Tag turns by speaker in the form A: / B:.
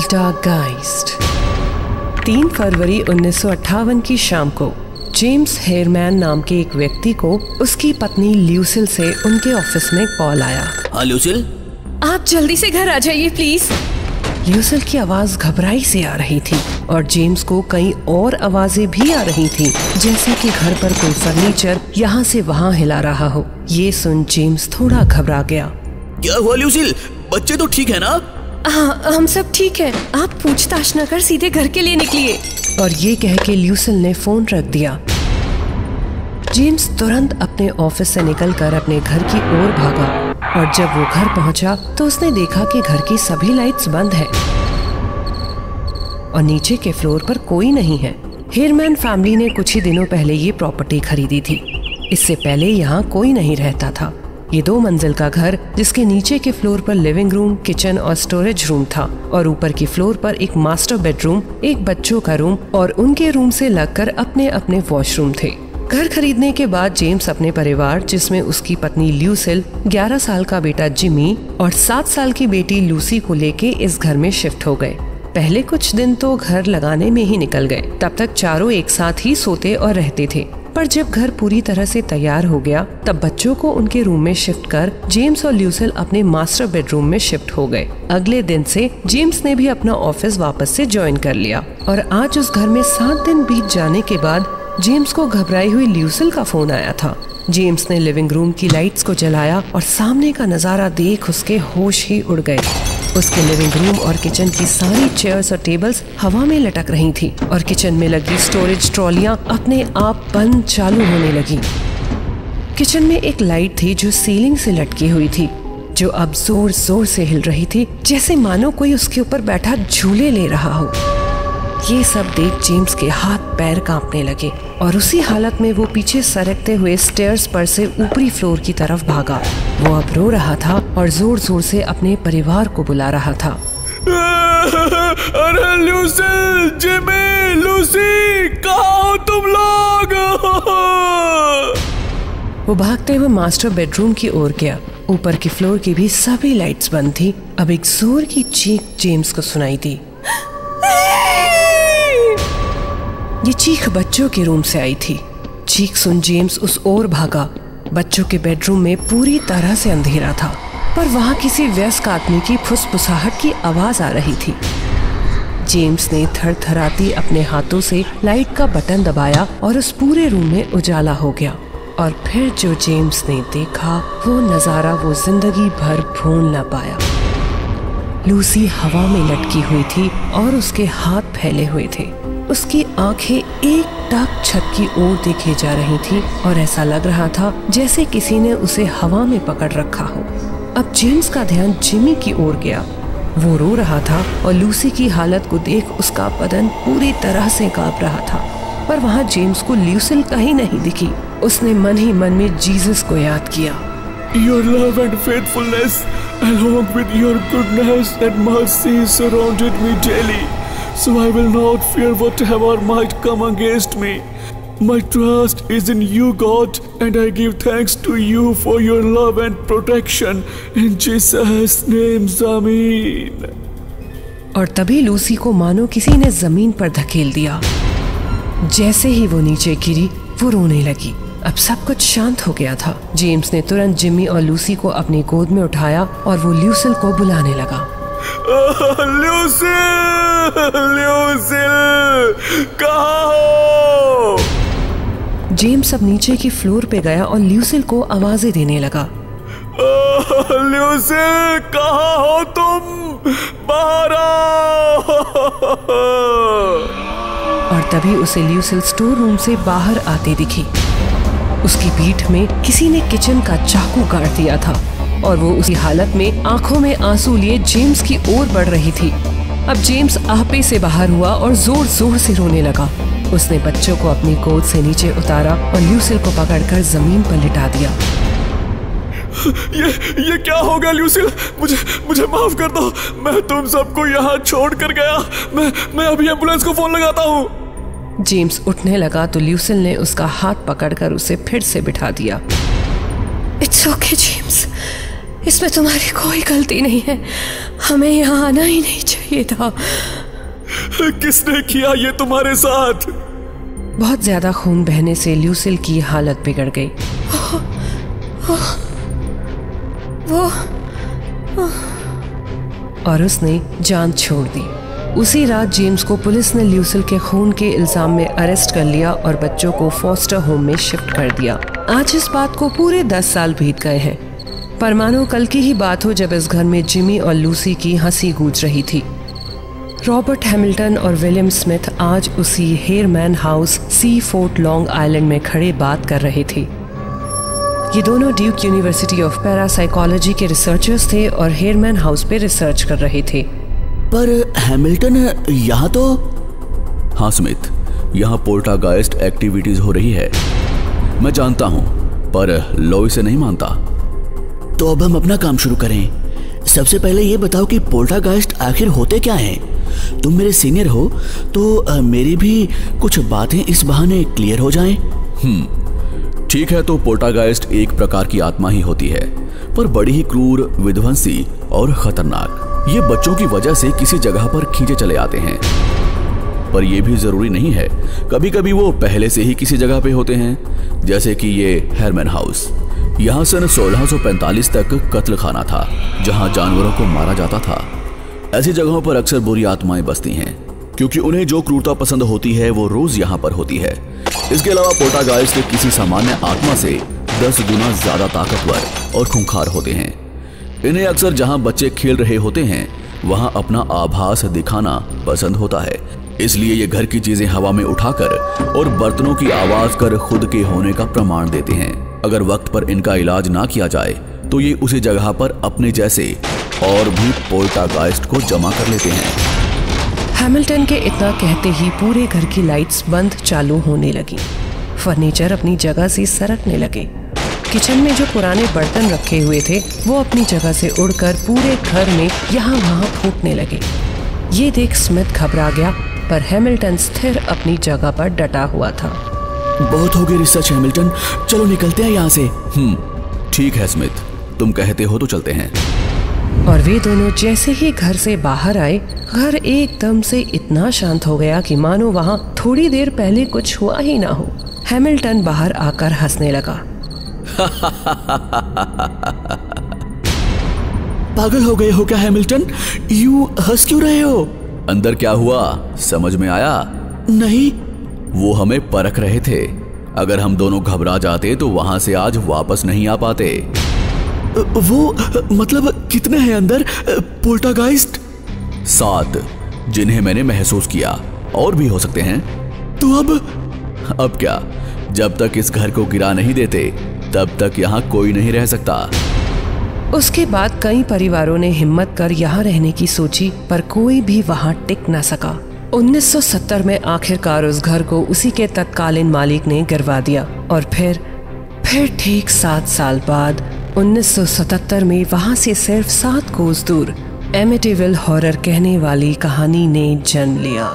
A: Poltergeist. 3 फरवरी 1958 की शाम को जेम्स हेयरमैन नाम के एक व्यक्ति को उसकी पत्नी ल्यूसिल से उनके ऑफिस में कॉल आया।
B: हाँ ल्यूसिल,
C: आप जल्दी से घर आ जाइए प्लीज।
A: ल्यूसिल की आवाज घबराई से आ रही थी और जेम्स को कई और आवाजें भी आ रही थीं, जैसे कि घर पर कोई फर्नीचर यहाँ से वहाँ हिला रहा हो। ये सुन जेम्स थोड़ा घबरा गया।
B: क्या हुआ ल्यूसिल, बच्चे तो ठीक है ना?
C: हाँ, हम सब ठीक है। आप पूछताछ न कर सीधे घर के लिए निकलिए।
A: और ये कह के ल्यूसिल ने फोन रख दिया। जेम्स तुरंत अपने ऑफिस से निकलकर अपने घर की ओर भागा और जब वो घर पहुंचा तो उसने देखा कि घर की सभी लाइट्स बंद है और नीचे के फ्लोर पर कोई नहीं है। हेयरमैन फैमिली ने कुछ ही दिनों पहले ये प्रॉपर्टी खरीदी थी। इससे पहले यहाँ कोई नहीं रहता था। ये 2 मंजिल का घर जिसके नीचे के फ्लोर पर लिविंग रूम, किचन और स्टोरेज रूम था और ऊपर की फ्लोर पर एक मास्टर बेडरूम, एक बच्चों का रूम और उनके रूम से लगकर अपने अपने वॉशरूम थे। घर खरीदने के बाद जेम्स अपने परिवार, जिसमें उसकी पत्नी ल्यूसिल, 11 साल का बेटा जिमी और 7 साल की बेटी लूसी को लेके इस घर में शिफ्ट हो गए। पहले कुछ दिन तो घर लगाने में ही निकल गए। तब तक चारों एक साथ ही सोते और रहते थे। पर जब घर पूरी तरह से तैयार हो गया तब बच्चों को उनके रूम में शिफ्ट कर जेम्स और ल्यूसिल अपने मास्टर बेडरूम में शिफ्ट हो गए। अगले दिन से जेम्स ने भी अपना ऑफिस वापस से ज्वाइन कर लिया और आज उस घर में 7 दिन बीत जाने के बाद जेम्स को घबराई हुई ल्यूसिल का फोन आया था। जेम्स ने लिविंग रूम की लाइट्स को जलाया और सामने का नजारा देख उसके होश ही उड़ गए। उसके लिविंग रूम और किचन की सारी चेयर्स और टेबल्स हवा में लटक रही थी और किचन में लगी स्टोरेज ट्रॉलियां अपने आप बंद चालू होने लगी। किचन में एक लाइट थी जो सीलिंग से लटकी हुई थी, जो अब जोर जोर से हिल रही थी, जैसे मानो कोई उसके ऊपर बैठा झूले ले रहा हो। ये सब देख जेम्स के हाथ पैर कांपने लगे और उसी हालत में वो पीछे सरकते हुए स्टेयर्स पर से ऊपरी फ्लोर की तरफ भागा। वो अब रो रहा था और जोर जोर से अपने परिवार को बुला रहा था।
B: अरे ल्यूसिल, जिमी, लूसी, कहाँ हो तुम लोग?
A: वो भागते हुए मास्टर बेडरूम की ओर गया। ऊपर की फ्लोर की भी सभी लाइट्स बंद थी। अब एक जोर की चीख जेम्स को सुनाई दी। ये चीख बच्चों के रूम से आई थी। चीख सुन जेम्स उस ओर भागा। बच्चों के बेडरूम में पूरी तरह से अंधेरा था, पर वहाँ किसी वयस्क आदमी की फुसफुसाहट की आवाज आ रही थी। जेम्स ने थरथराती अपने हाथों से लाइट का बटन दबाया और उस पूरे रूम में उजाला हो गया। और फिर जो जेम्स ने देखा वो नजारा वो जिंदगी भर भूल न पाया। लूसी हवा में लटकी हुई थी और उसके हाथ फैले हुए थे। उसकी आंखें एकटक छत की ओर देखे जा रही थी और ऐसा लग रहा था जैसे किसी ने उसे हवा में पकड़ रखा हो। अब जेम्स का ध्यान जिमी की ओर गया। वो रो रहा था और लूसी की हालत को देख उसका बदन पूरी तरह से कांप रहा था। पर वहाँ जेम्स को ल्यूसिल कहीं नहीं दिखी। उसने मन ही मन में जीसस को याद किया।
B: Your love and faithfulness, along with your goodness and mercy, surrounded me daily. So I will not fear whatever might come against me. My trust is in you, God, and I give thanks to you for your love and protection. In Jesus' name, Amen.
A: और तभी Lucy को मानो किसी ने जमीन पर धकेल दिया। जैसे ही वो नीचे गिरी, वो रोने लगी। अब सब कुछ शांत हो गया था। जेम्स ने तुरंत जिमी और लूसी को अपनी गोद में उठाया और वो ल्यूसिल को बुलाने लगा।
B: ल्यूसिल, ल्यूसिल, कहाँ हो?
A: जेम्स अब नीचे की फ्लोर पे गया और ल्यूसिल को आवाजें देने लगा।
B: ल्यूसिल, कहाँ हो तुम? बाहर आओ।
A: और तभी उसे ल्यूसिल स्टोर रूम से बाहर आते दिखी। उसकी पीठ में किसी ने किचन का चाकू काट दिया था और वो उसी हालत में आंखों में आंसू लिए जेम्स की ओर बढ़ रही थी। अब जेम्स आपे से बाहर हुआ और जोर जोर से रोने लगा। उसने बच्चों को अपनी गोद से नीचे उतारा और ल्यूसिल को पकड़कर जमीन पर लिटा दिया।
B: ये क्या हो गया ल्यूसिल? मुझे माफ कर दो। मैं तुम सबको यहाँ छोड़ कर गया। मैं अभी एम्बुलेंस को फोन लगाता हूँ।
A: जेम्स उठने लगा तो ल्यूसिल ने उसका हाथ पकड़कर उसे फिर से बिठा दिया।
C: इट्स ओके जेम्स, इसमें तुम्हारी कोई गलती नहीं है। हमें यहाँ आना ही नहीं चाहिए था।
B: किसने किया ये तुम्हारे साथ?
A: बहुत ज्यादा खून बहने से ल्यूसिल की हालत बिगड़ गई। और उसने जान छोड़ दी। उसी रात जेम्स को पुलिस ने ल्यूसिल के खून के इल्जाम में अरेस्ट कर लिया और बच्चों को फॉस्टर होम में शिफ्ट कर दिया। आज इस बात को पूरे 10 साल बीत गए हैं, पर मानो कल की ही बात हो जब इस घर में जिमी और लूसी की हंसी गूंज रही थी। रॉबर्ट हैमिल्टन और विलियम स्मिथ आज उसी हेयरमैन हाउस सी फोर्ट लॉन्ग आइलैंड में खड़े बात कर रहे थे। ये दोनों ड्यूक यूनिवर्सिटी ऑफ पैरासाइकोलॉजी के रिसर्चर्स थे और हेयरमैन हाउस पे रिसर्च कर रहे थे।
D: पर हैमिल्टन यहाँ तो?
B: हाँ स्मिथ, यहाँ पोल्टरगाइस्ट एक्टिविटीज हो रही है। मैं जानता हूँ, पर लॉ इसे नहीं मानता।
D: तो अब हम अपना काम शुरू करें। सबसे पहले ये बताओ कि पोल्टरगाइस्ट आखिर होते क्या हैं? तुम मेरे सीनियर हो तो मेरी भी कुछ बातें इस बहाने क्लियर हो जाएं।
B: ठीक है, तो पोल्टरगाइस्ट एक प्रकार की आत्मा ही होती है, पर बड़ी ही क्रूर, विध्वंसी और खतरनाक। ये बच्चों की वजह से किसी जगह पर खींचे चले आते हैं, पर यह भी जरूरी नहीं है। कभी कभी वो पहले से ही किसी जगह पे होते हैं, जैसे कि ये हेयरमैन हाउस। यहाँ सन 1645 तक कत्ल खाना था, जहाँ जानवरों को मारा जाता था। ऐसी जगहों पर अक्सर बुरी आत्माएं बसती हैं, क्योंकि उन्हें जो क्रूरता पसंद होती है वो रोज यहाँ पर होती है। इसके अलावा पोल्टरगाइस्ट किसी सामान्य आत्मा से 10 गुना ज्यादा ताकतवर और खूंखार होते हैं। इन्हें अक्सर जहां बच्चे खेल रहे होते हैं वहां अपना आभास दिखाना पसंद होता है। इसलिए ये घर की चीजें हवा में उठाकर और बर्तनों की आवाज कर खुद के होने का प्रमाण देते हैं। अगर वक्त पर इनका इलाज ना किया जाए तो ये उसी जगह पर अपने जैसे और भी पोल्टरगाइस्ट को जमा कर लेते हैं।
A: हैमिल्टन के इतना कहते ही पूरे घर की लाइट्स बंद चालू होने लगी। फर्नीचर अपनी जगह से सरकने लगे। किचन में जो पुराने बर्तन रखे हुए थे वो अपनी जगह से उड़कर पूरे घर में यहाँ वहाँ फूटने लगे। ये देख स्मिथ घबरा गया, पर हैमिल्टन स्थिर अपनी जगह पर डटा हुआ था।
D: बहुत हो गई रिसर्च हैमिल्टन, चलो निकलते हैं यहाँ से।
B: ठीक है स्मिथ, तुम कहते हो तो चलते हैं।
A: और वे दोनों जैसे ही घर से बाहर आए, घर एकदम से इतना शांत हो गया कि मानो वहाँ थोड़ी देर पहले कुछ हुआ ही ना हो। हैमिल्टन बाहर आकर हंसने लगा।
D: पागल हो गए हो क्या हैमिल्टन? यूं हंस क्यों रहे हो?
B: अंदर क्या हुआ समझ में आया?
D: नहीं।
B: वो हमें परख रहे थे। अगर हम दोनों घबरा जाते तो वहां से आज वापस नहीं आ पाते।
D: वो मतलब कितने हैं अंदर पोल्टरगाइस्ट?
B: 7, जिन्हें मैंने महसूस किया, और भी हो सकते हैं।
D: तो
B: अब क्या, जब तक इस घर को गिरा नहीं देते तब तक यहाँ कोई नहीं रह सकता।
A: उसके बाद कई परिवारों ने हिम्मत कर यहाँ रहने की सोची, पर कोई भी वहाँ टिक न सका। 1970 में आखिरकार उस घर को उसी के तत्कालीन मालिक ने गिरवा दिया। और फिर ठीक 7 साल बाद 1977 में वहाँ से सिर्फ 7 कोस दूर एमिटीविल हॉरर कहने वाली कहानी ने जन्म लिया।